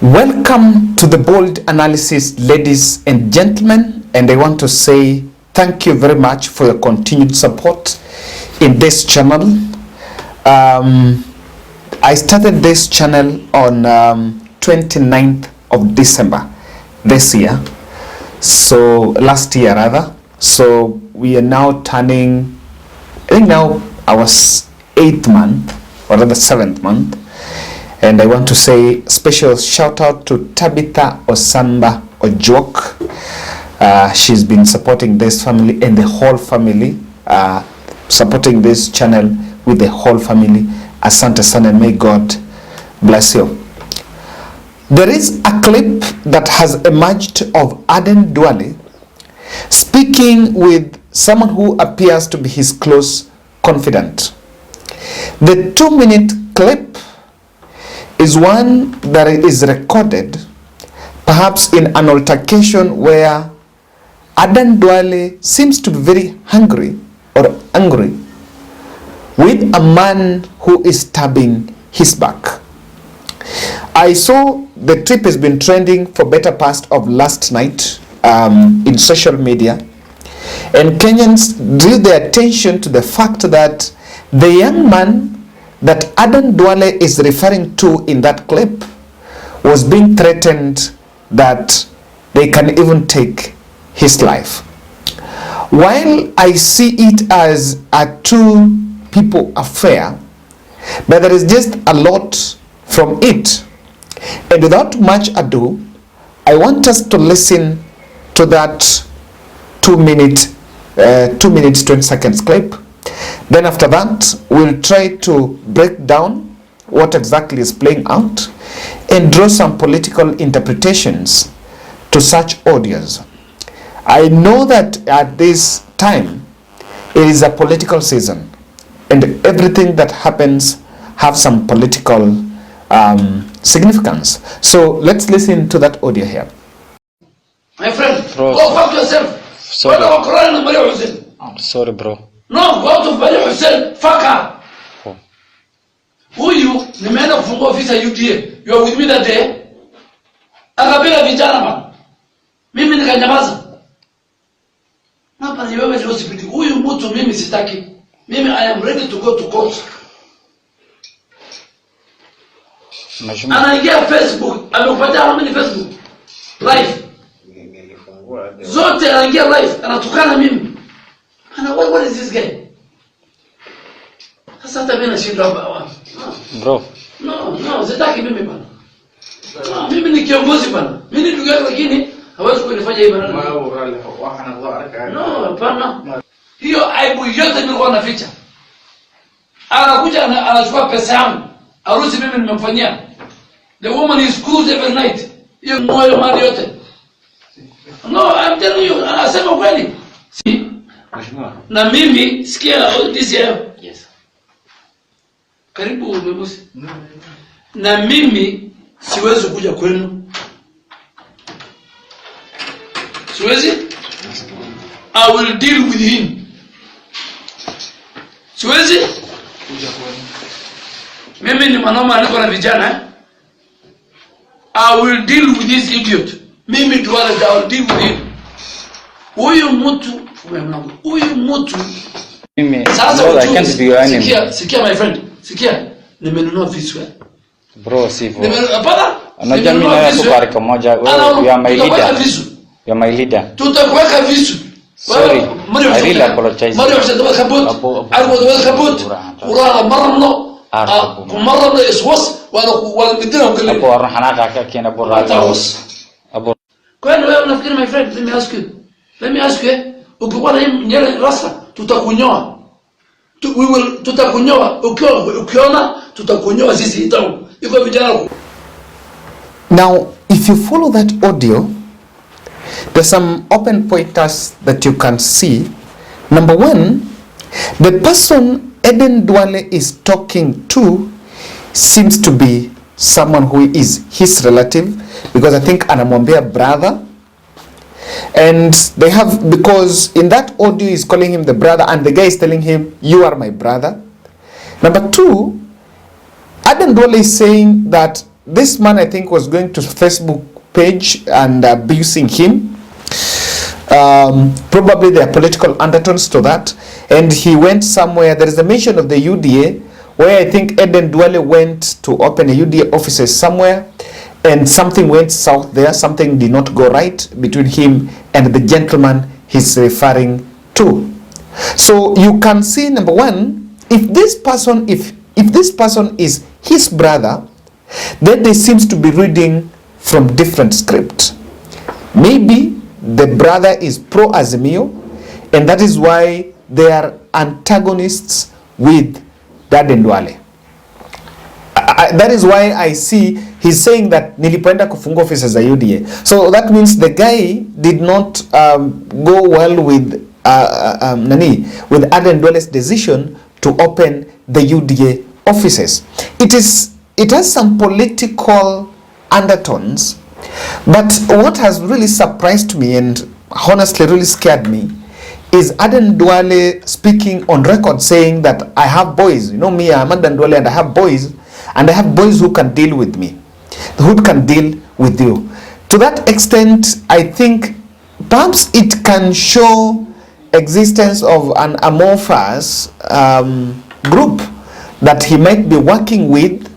Welcome to the Bold Analysis, ladies and gentlemen, and I want to say thank you very much for your continued support in this channel. I started this channel on 29th of December this year, so last year rather. So we are now turning, I think now our 8th month, or rather 7th month. And I want to say special shout out to Tabitha Osamba Oduor. She's been supporting this family and the whole family, supporting this channel with the whole family. Asante sana, and may God bless you. There is a clip that has emerged of Aden Duale speaking with someone who appears to be his close confidant. The 2-minute clip is one that is recorded perhaps in an altercation where Aden Duale seems to be very hungry or angry with a man who is stabbing his back. I saw the clip has been trending for better part of last night in social media, and Kenyans drew their attention to the fact that the young man that Aden Duale is referring to in that clip was being threatened that they can even take his life. While I see it as a two people affair, but there is just a lot from it. And without much ado, I want us to listen to that 2 minutes 20 seconds clip. Then after that, we'll try to break down what exactly is playing out and draw some political interpretations to such audios. I know that at this time, it is a political season, and everything that happens have some political significance. So let's listen to that audio here. My friend, go fuck yourself. Sorry, bro. No, go to Bari Hussein, fucker. Oh. Who you? The man of officer UDA. You are with me that day? Akabila vijana man. Mimi nikanyamaza. Hapa ni wewe ndio usipiti. Huyu mtu mimi sitaki. Mimi I am ready to go to court. Anaingia Facebook, amekupatia how many Facebook? Live. Zote anaingia live, anatukana mimi. What is this guy? Sasa hata mimi nashindwa hapa. Bro. No, sitaki mimi bana. No, mimi ni kiongozi bana. Mimi ni ndugu yako, lakini hawezi kunifanya hivi bana. No, hapana. Hiyo aibu yote nilikuwa naficha. Anakuja anachukua pesa yangu. Harusi mimi nimemfanyia. The woman is cruise every night. Hiyo moyo mali yote. No, I'm telling you, anasema kweli. Na mimi sikia this year. Yes. Karibu mwebusi. Na mimi siwezi kuja kwenu. Siwezi? I will deal with him. Siwezi? Kuja kwenu. Mimi ni mwanaume niko na vijana. I will deal with this idiot. Mimi Duale, I will deal with him. Huyu mtu mimi sasa I can't be your enemy. Sikia my friend. Sikia. Nimenunua visu. Bro, sivyo. Hapana. Unajua mimi na yako kwa rika moja. You are my leader. You are my leader. Tutakuweka visu. Sorry. I really apologize. Mario mshadaba kabut. Alikuwa dawada kabut. Ura marno. Kumarno iswas wala bidina ukali. Apo arhanaka kakina burata. Apo. Kwani wewe unafikiri my friend, let me ask you, ukikuwa na nyele rasta tutakunyoa. Tutakunyoa ukiona tutakunyoa sisi itao. Iko vijana. Now, if you follow that audio, there's some open pointers that you can see. Number one, the person Aden Duale is talking to seems to be someone who is his relative, because I think anamwambia brother. And they have, because in that audio he's calling him the brother, and the guy is telling him, you are my brother. Number two, Aden Duale is saying that this man, I think, was going to Facebook page and abusing him. Probably there are political undertones to that. And he went somewhere. There is a mention of the UDA, where I think Aden Duale went to open a UDA offices somewhere, and something went south there. Something did not go right between him and the gentleman he's referring to. So you can see, number one, if this person is his brother, then they seems to be reading from different script. Maybe the brother is pro-Azimio, and that is why they are antagonists with Aden Duale. That is why I see he's saying that nilipoenda kufunga offices za UDA. So that means the guy did not go well with with Aden Duale's decision to open the UDA offices. It has some political undertones, but what has really surprised me and honestly really scared me is Aden Duale speaking on record saying that I have boys. You know me, I'm Aden Duale, and I have boys, and I have boys who can deal with me, who can deal with you. To that extent, I think perhaps it can show existence of an amorphous group that he might be working with,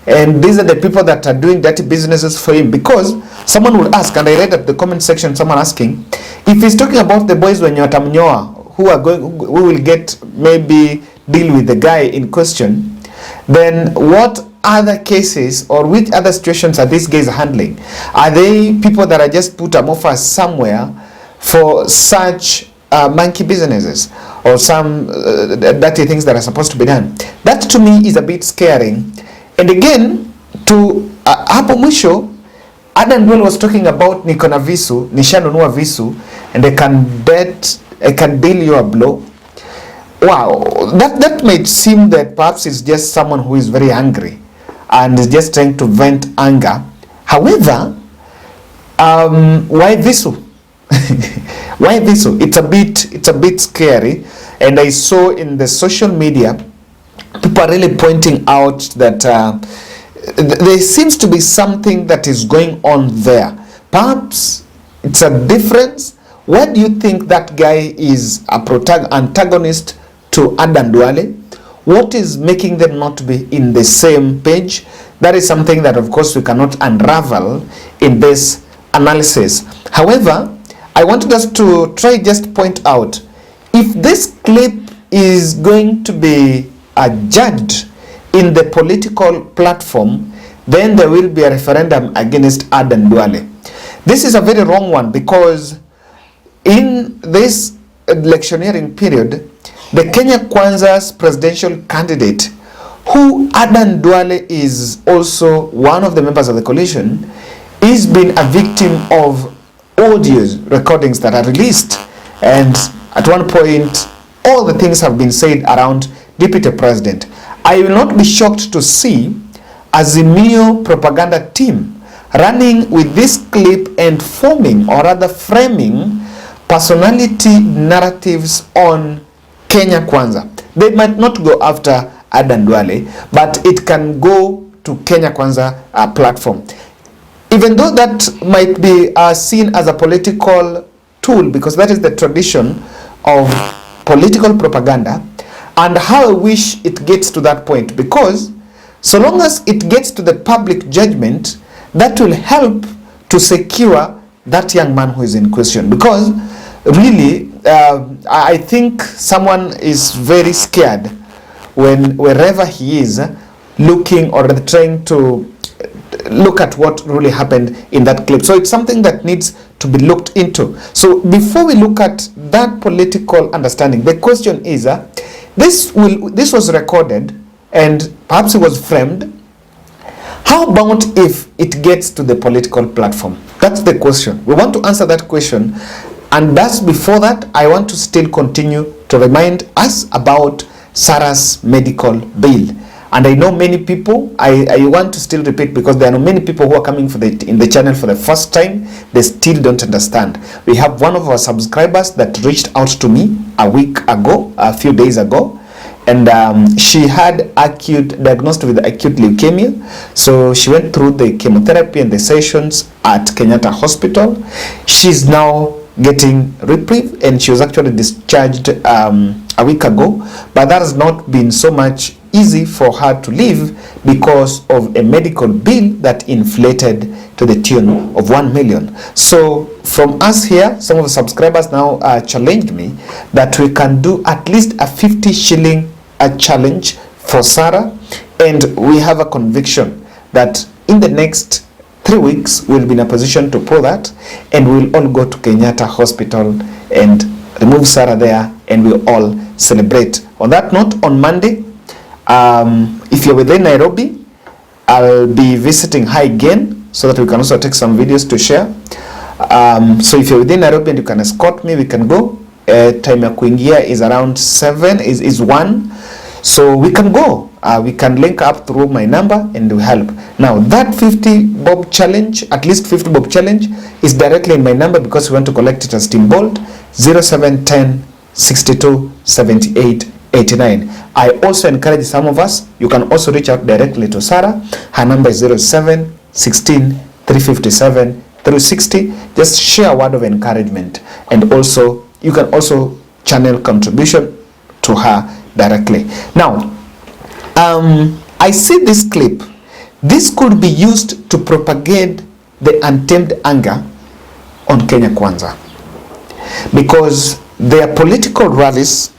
and these are the people that are doing dirty businesses for him. Because someone would ask, and I read at the comment section someone asking, if he's talking about the boys when you're Tamnyoa who will get maybe deal with the guy in question, then what other cases or which other situations are these guys handling? Are they people that are just put amorphous somewhere for such monkey businesses or some dirty things that are supposed to be done? That to me is a bit scaring. And again, to hapo mwisho, Aden Duale was talking about niko na visu, nishanunua visu, and I can deal you a blow. Wow, that might seem that perhaps it's just someone who is very angry and is just trying to vent anger. However, why visu? Why visu? It's a bit scary, and I saw in the social media people are really pointing out that there seems to be something that is going on there. Perhaps it's a difference. Why do you think that guy is a antagonist to Aden Duale? What is making them not be in the same page? That is something that, of course, we cannot unravel in this analysis. However, I wanted us to try just point out, if this clip is going to be judged in the political platform, then there will be a referendum against Aden Duale. This is a very wrong one, because in this electioneering period, the Kenya Kwanza's presidential candidate, who Aden Duale is also one of the members of the coalition, is being a victim of audio recordings that are released. And at one point, all the things have been said around Deputy President. I will not be shocked to see Azimio propaganda team running with this clip and forming, or rather framing, personality narratives on Kenya Kwanza. They might not go after Aden Duale, but it can go to Kenya Kwanza platform. Even though that might be seen as a political tool, because that is the tradition of political propaganda, and how I wish it gets to that point, because so long as it gets to the public judgment, that will help to secure that young man who is in question. Because really, I think someone is very scared wherever he is looking or trying to look at what really happened in that clip. So it's something that needs to be looked into. So before we look at that political understanding, the question is, this was recorded and perhaps it was framed. How about if it gets to the political platform? That's the question. We want to answer that question. And thus, before that, I want to still continue to remind us about Sarah's medical bill. And I know many people, I want to still repeat, because there are many people who are coming in the channel for the first time. They still don't understand. We have one of our subscribers that reached out to me a few days ago, and she had diagnosed with acute leukemia. So she went through the chemotherapy and the sessions at Kenyatta Hospital. She's now getting reprieve, and she was actually discharged a week ago, but that has not been so much easy for her to live because of a medical bill that inflated to the tune of 1 million. So from us here, some of the subscribers now challenged me that we can do at least a 50 shilling challenge for Sarah, and we have a conviction that in the next 3 weeks we'll be in a position to pull that, and we'll all go to Kenyatta Hospital and remove Sarah there, and we'll all celebrate. On that note, on Monday, if you're within Nairobi, I'll be visiting her again so that we can also take some videos to share. So if you're within Nairobi and you can escort me, we can go. Time ya kuingia is around 7, is 1. So we can go. We can link up through my number and we help. Now that 50 bob challenge, at least 50 bob challenge, is directly in my number because we want to collect it as Team Bold. 0710 62 78 89. I also encourage some of us, you can also reach out directly to Sarah. Her number is 07 16 357 360. Just share a word of encouragement, and also you can also channel contribution to her directly. Now, I see this clip. This could be used to propagate the untamed anger on Kenya Kwanza, because their political rallies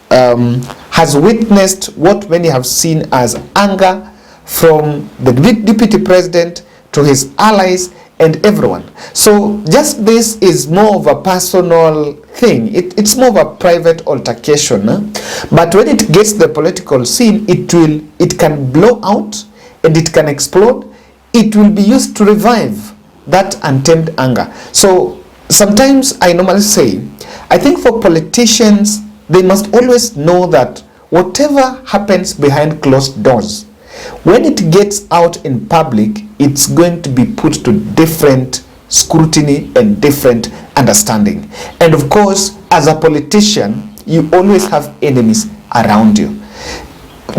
has witnessed what many have seen as anger from the deputy president to his allies and everyone. So just this is more of a personal thing. It's more of a private altercation. But when it gets the political scene, it can blow out and it can explode. It will be used to revive that untamed anger. So sometimes I normally say, I think for politicians, they must always know that whatever happens behind closed doors, when it gets out in public, it's going to be put to different scrutiny and different understanding. And of course, as a politician, you always have enemies around you.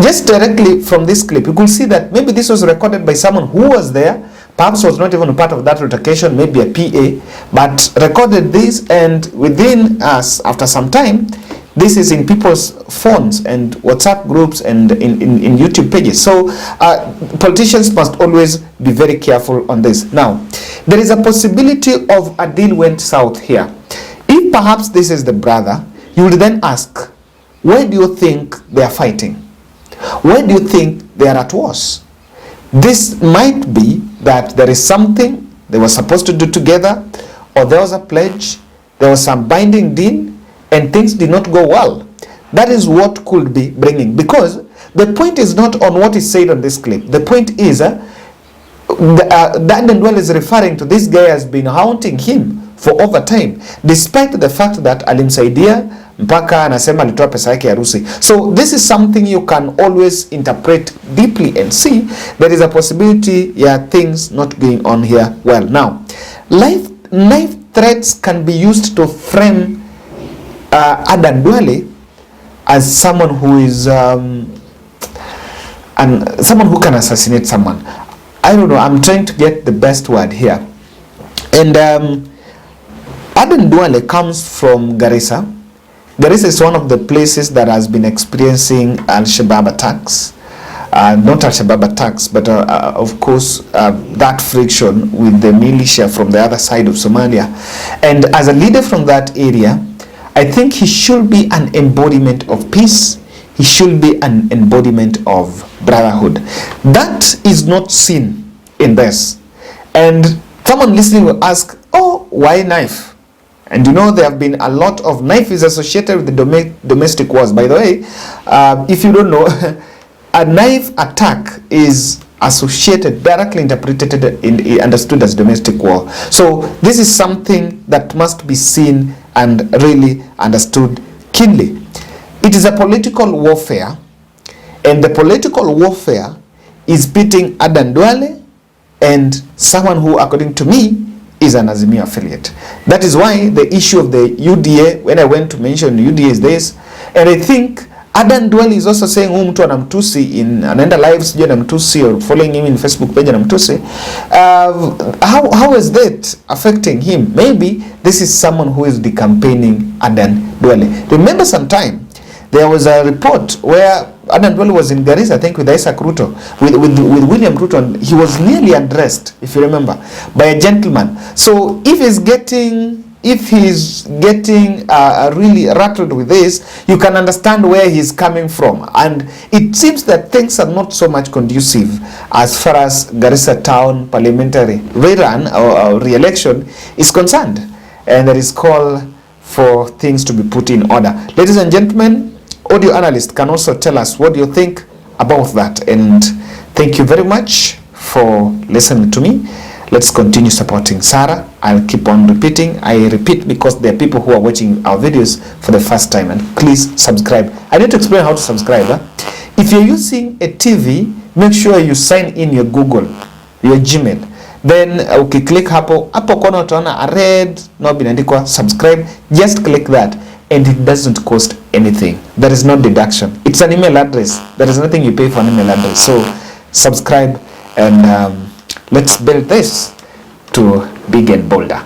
Just directly from this clip, you could see that maybe this was recorded by someone who was there, perhaps was not even a part of that altercation, maybe a PA, but recorded this, and within us, after some time, this is in people's phones and WhatsApp groups and in YouTube pages. So politicians must always be very careful on this. Now, there is a possibility of a deal went south here. If perhaps this is the brother, you would then ask, where do you think they are fighting? Where do you think they are at wars? This might be that there is something they were supposed to do together, or there was a pledge, there was some binding deal, and things did not go well. That is what could be bringing, because the point is not on what is said on this clip. The point is Aden Duale is referring to this guy has been haunting him for over time, despite the fact that alimsaidia mpaka anasema alitoa pesa yake ya harusi. So this is something you can always interpret deeply and see there is a possibility things not going on here well. Now, knife threats can be used to frame Aden Duale as someone who is someone who can assassinate someone. I don't know, I'm trying to get the best word here. And Aden Duale comes from Garissa. Garissa is one of the places that has been experiencing Al-Shabaab attacks. Not Al-Shabaab attacks, but of course that friction with the militia from the other side of Somalia. And as a leader from that area, I think he should be an embodiment of peace. He should be an embodiment of brotherhood. That is not seen in this. And someone listening will ask, oh, why knife? And you know, there have been a lot of knives associated with the domestic wars. By the way, if you don't know, a knife attack is associated, directly interpreted and understood as domestic war. So this is something that must be seen and really understood keenly. It is a political warfare, and the political warfare is pitting Aden Duale and someone who, according to me, is an Azimio affiliate. That is why the issue of the UDA, when I went to mention UDA, is this, and I think Aden Duale is also saying mtu anamtusi anaenda live sijui anamtusi, or following him in Facebook page anamtusi. How is that affecting him? Maybe this is someone who is decampaigning Aden Duale. Remember sometime there was a report where Aden Duale was in Garissa, I think with Isaac Ruto, with William Ruto, and he was nearly undressed, if you remember, by a gentleman. So if he's getting really rattled with this, you can understand where he's coming from. And it seems that things are not so much conducive as far as Garissa town parliamentary rerun or re-election is concerned. And there is call for things to be put in order. Ladies and gentlemen, audio analyst can also tell us what you think about that. And thank you very much for listening to me. Let's continue supporting Sarah. I'll keep on repeating. I repeat because there are people who are watching our videos for the first time. And please subscribe. I need to explain how to subscribe. If you're using a TV, make sure you sign in your Google, your Gmail. Then click hapo kona utaona a red knob inaandikwa subscribe. Just click that and it doesn't cost anything. There is no deduction. It's an email address. There is nothing you pay for an email address. So subscribe and let's build this to big and bolder.